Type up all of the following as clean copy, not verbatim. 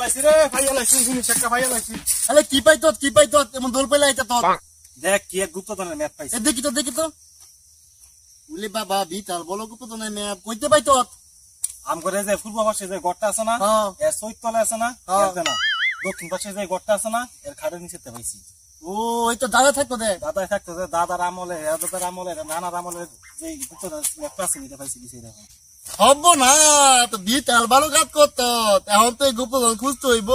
লাইছি রে, ফাইয়া লাইছি, জিনিস একটা ফাইয়া লাইছি। আরে কি পাইতো এমন দৌড় পাইলে আইতা তোর। দেখ কি এক গুপ্তধনের ম্যাপ পাইছি। দেখি তো বলে বাবা বিতাল বলো গুপ্তধনের ম্যাপ কইতে পাইতো। আম করে যে পূর্ব পাশে যে গড়টা আছে না, এর চৈতলে আছে না, না দক্ষিণ পাশে যে গড়টা আছে না, এর খাড়ের নিচেতে পাইছি। ও এই তো দাদা থাকতো দে, দাদাই থাকতো যে দাদার আমলে, দাদার আমলে, নানার আমলে যে গুপ্তধনের ম্যাপ আছে এটা পাইছি দিছে দেখো। হব না তো বিতাল ভালো কাজ করতো, এখন তো এই গুপ্তধন খুঁজতে হইব।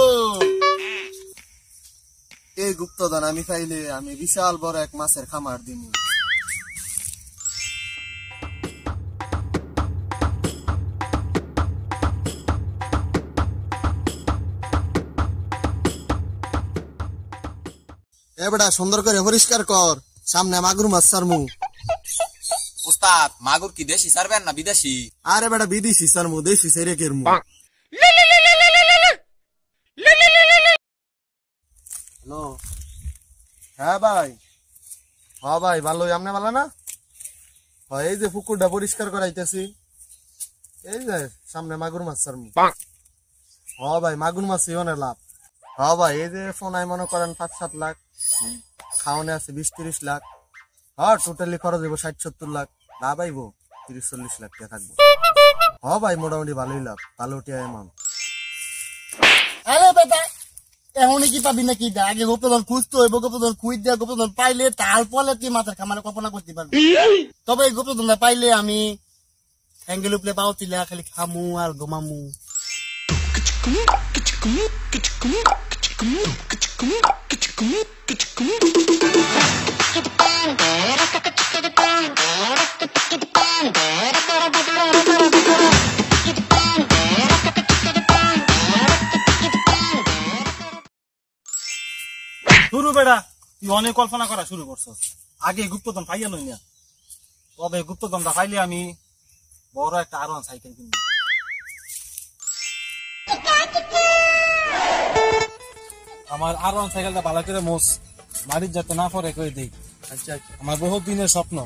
এই গুপ্তধন আমি পাইলে আমি বিশাল বড় এক মাছের খামার দিন। এবারে সুন্দর করে পরিষ্কার কর, সামনে মাগুর মাছ সারমু। উস্তাদ মাগুর কি দেশি সারবেন না বিদেশি? আরে বেটা বিদেশি সারমু, দেশি সেরে কেরমু। হ্যালো, হ্যাঁ ভাই, হ্যাঁ ভাই ভালোই, আপনি ভালো না? হয় এই যে পুকুরটা পরিষ্কার করাইতেছি, এই যে সামনে মাগুর মাছ সারমু। হ্যাঁ ভাই মাগুর মাছ অনেক লাভ। হ্যাঁ ভাই এই যে ফোনায় মনে করেন 5-7 লাখ, খাওয়ানে আছে 20-30 লাখ, হ্যাঁ টোটালি খরচ হইব 60-70 লাখ, লাভ আইব 30-40 লাখ টাকা থাকবো। হ্যাঁ ভাই মোটামুটি ভালোই লাভ, ভালো টিয়া এমন। আরে বেটা এখন কি পাবি নাকি? আগে গোপধন খুঁজতে হইব, গোপধন খুঁজ দেওয়া, গোপধন পাইলে তারপরে তুই মাথার খামারে কল্পনা করতে পারবি। তবে এই গোপধন পাইলে আমি অ্যাঙ্গেল উপরে পাও তিলা খালি খামু আর ঘুমামু। শুরু বেড়া, তুই অনেক কল্পনা করা শুরু করছস। আগে গুপ্তধন পাইয়া নই না, তবে গুপ্তধনটা পাইলে আমি বড় একটা R1 সাইকেল কিনব। আমার R1 সাইকেলটা ভালো করে মোস বাড়ির যাতে না পরে করে দেই। আচ্ছা আমার বহুত দিনের স্বপ্ন,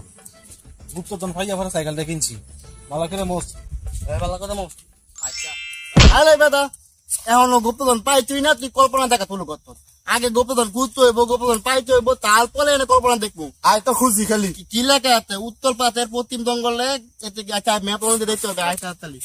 গুপ্তধন পাইয়া পরে সাইকেলটা কিনছি। ভালো করে মোস, ভালো করে মোস। আচ্ছা আরে বেটা এখন গুপ্তধন পাই তুই না, তুই কল্পনা দেখা তুলো করত। আগে গুপ্তধন খুঁজতে হইব, গুপ্তধন পাইতে হইব, তারপরে এনে কল্পনা দেখবো। আয় তো খুঁজি খালি কি লেখা আছে? উত্তর পাতের পশ্চিম জঙ্গলে। আচ্ছা ম্যাপ অনুযায়ী দেখতে হবে। আয় তাড়াতাড়ি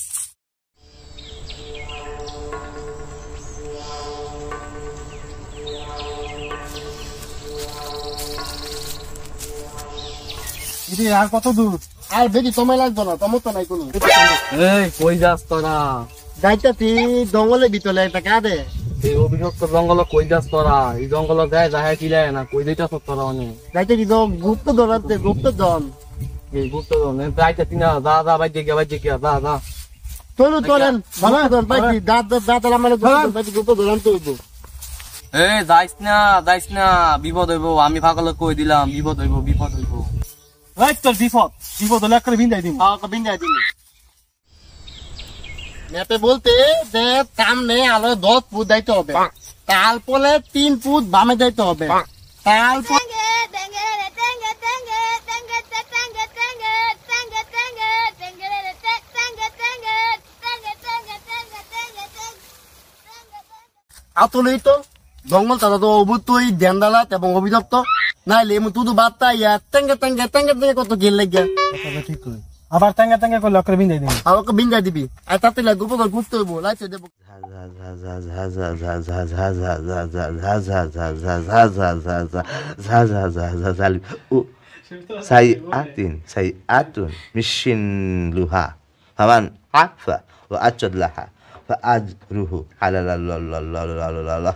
আর কত দূর? আর বেশি সময় লাগবে না, তোমার তো নাই কোনো। এই কই যাস তোরা? যাইতেছি জঙ্গলের ভিতরে একটা কাঁদে। এই অভিযুক্ত জঙ্গল কই যাস তোরা? এই জঙ্গল গায়ে যাহে কিলায় না, কই যাইতাছ তোরা? অনেক যাইতেছি গুপ্তধন আছে, গুপ্তধন। এই গুপ্তধন যাইতেছি না, যা যা বাইতে গিয়া যা চলুন চলেন, গুপ্তধন পাইছি, দাঁত আমার গুপ্তধন আনতে হইব। এই যাইস না, বিপদ হইব। আমি পাগলে কই দিলাম, বিপদ হইব। এই তোর বিপদ হলে একটা ভিন্দাই দিন। বিন্দাই দিন ম্যাপে বলতে যে সামনে আলো 10 ফুট যাইতে হবে, তারপরে 3 ফুট বামে যাইতে হবে, তারপর আসলেই তো জঙ্গল তারা তো অবশ্যই দেন্দালাত এবং অভিযুক্ত, নাইলে এমন তুদু বার্তা ইয়া টেঙ্গে কত গেল লাগিয়া। ঠিক করে আবার টাঙ্গা করলে একটা ভিন্দাই দিন। আর ওকে বিন্দাই দিবি, আর তাতে গোপন ঘুরতে হইব, লাইতে দেবো। sayi'atun mishin luha faman afa wa ajadlaha fa ajruhu halalalalalalalalala.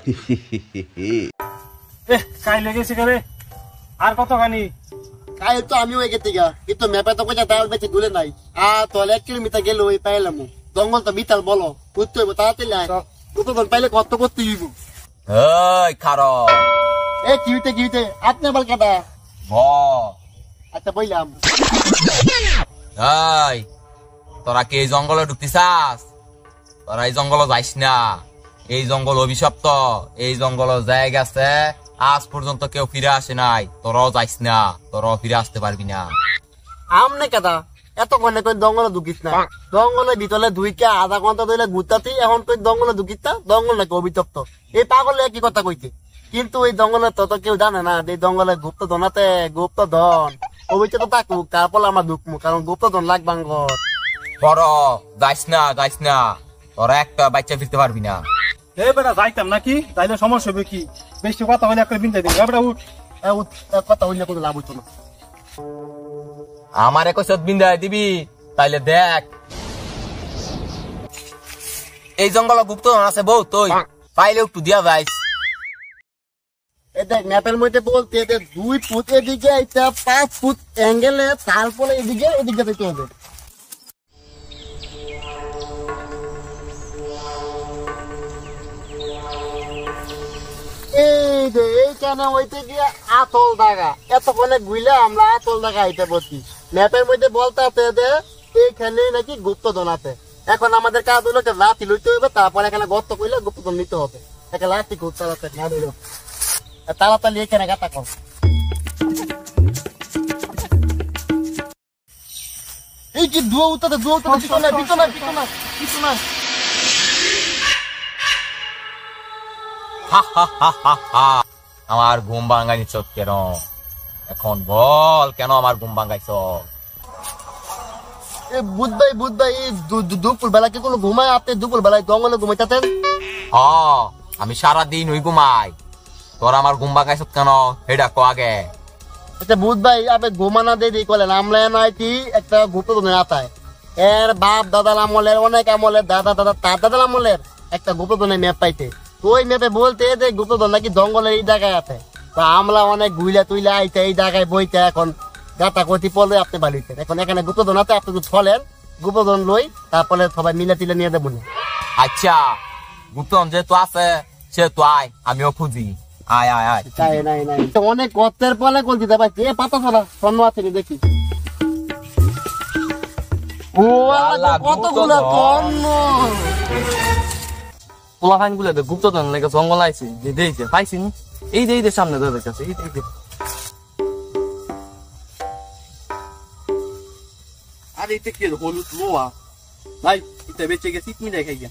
কাই লেগেছে করে আর কতখানি? কাই তো আমিও এগে থেকে, কিন্তু ম্যাপে তো কোথা তাই বেঁচে ঘুরে নাই। আর তাহলে 1 কিলোমিটার গেলে ওই পাইলাম জঙ্গল তো বিতাল বলো, ঘুরতে হইব তাড়াতাড়ি। কতক্ষণ পাইলে কত করতে হইব। এই খারো এ কি হইতে আপনি বল কাটা। আচ্ছা বললাম, এই তোরা কি এই জঙ্গলে ঢুকতে চাস? তোরা এই জঙ্গলে যাইস না, এই জঙ্গল অভিশপ্ত। এই জঙ্গল যায় গেছে, আজ পর্যন্ত কেউ ফিরে আসে নাই। তোরাও যাইস না, তোরাও ফিরে আসতে পারবি না। আমনে কাটা এতক্ষণে কই জঙ্গলে ঢুকিস না, জঙ্গলের ভিতরে ধুইকে আধা ঘন্টা ধরে ঘুরতাতি, এখন কই জঙ্গলে ঢুকিস না, জঙ্গল নাকি অভিতপ্ত। এই পাগলে একই কথা কইতে, কিন্তু এই জঙ্গলে তো কেউ জানে না যে জঙ্গলে গুপ্তধন আছে, গুপ্তধন অভিতপ্ত থাকুক, তারপর আমরা ঢুকবো, কারণ গুপ্তধন লাগবে ঘর। বড় যাইস না তোরা একটা বাচ্চা ফিরতে পারবি না। এই বেটা যাইতাম নাকি, তাইলে সমস্যা হবে কি? বেশি কথা হলে একটা বিন্দাই দিবি। বেটা উঠ। কথা হইলে কোনো লাভ হইতো না। আমার একশত বিন্দায় দিবি, তাইলে দেখ এই জঙ্গল গুপ্ত আছে বউ, তুই পাইলে একটু দিয়া যাইস। এই দেখ ম্যাপের মধ্যে বলতে 2 ফুট এদিকে, এটা 5 ফুট অ্যাঙ্গেলে, তারপরে এদিকে যেতে হবে। এই যে এইখানে হইতে গিয়ে আতল দাগা, এতক্ষণে ঘুইলে আমরা আতল দাগা আইতে বলছি। ম্যাপের মধ্যে বলতে আছে যে এইখানে নাকি গুপ্তধন আছে। এখন আমাদের কাজ হলো লাঠি লইতে হবে, তারপর এখানে গর্ত করলে গুপ্তধন নিতে হবে। এখানে লাঠি খুব তাড়াতাড়ি এখানে গাতা কর। এই কি ধোয়া উঠতে পিছনে আমার ঘুম ভাঙাইছ কেন? এখন বল, কেন আমার ঘুম ভাঙাইছ? বুধ ভাই দুপুর বেলা কি কোনো ঘুমায়? আপনি দুপুর বেলায় জঙ্গলে ঘুমাইতেন? আমি সারাদিন ওই ঘুমাই, তোর আমার ঘুম ভাঙাইছ কেন এটা কো আগে। আচ্ছা বুধ ভাই, আপনি ঘুমানা দিয়ে করলেন, আমরা নাই কি একটা গুপ্তধনের আতায় এর বাপ দাদার আমলের, অনেক আমলের, তার দাদার আমলের একটা গুপ্তধনের ম্যাপ পাইতে। ওই ম্যাপে বলতে যে গুপ্তধন নাকি জঙ্গলের এই জায়গায় আছে। তা আমরা অনেক ঘুইলা তুইলা আইতে এই জায়গায় বইতে এখন গাতা কতি পড়লে আপনি বাড়িতে। এখন এখানে গুপ্তধন আছে, আপনি চলেন গুপ্তধন লই, তারপরে সবাই মিলে তিলে নিয়ে দেবো। আচ্ছা গুপ্তধন যেহেতু আছে সেহেতু আয়, আমিও খুঁজি। আয় নাই অনেক গর্তের পরে কোন দিতে পারছি। এ পাতা ছাড়া স্বর্ণ আছে দেখি, কতগুলো স্বর্ণ। পোলাফাইন গুলো গুপ্তধন লেগে জঙ্গল আইছে, পাইছি এই যে সামনে তোদের কাছে। আরে এটা কি হলুদ লোয়া ভাই, এটা বেঁচে গেছি, তুমি দেখাই গিয়া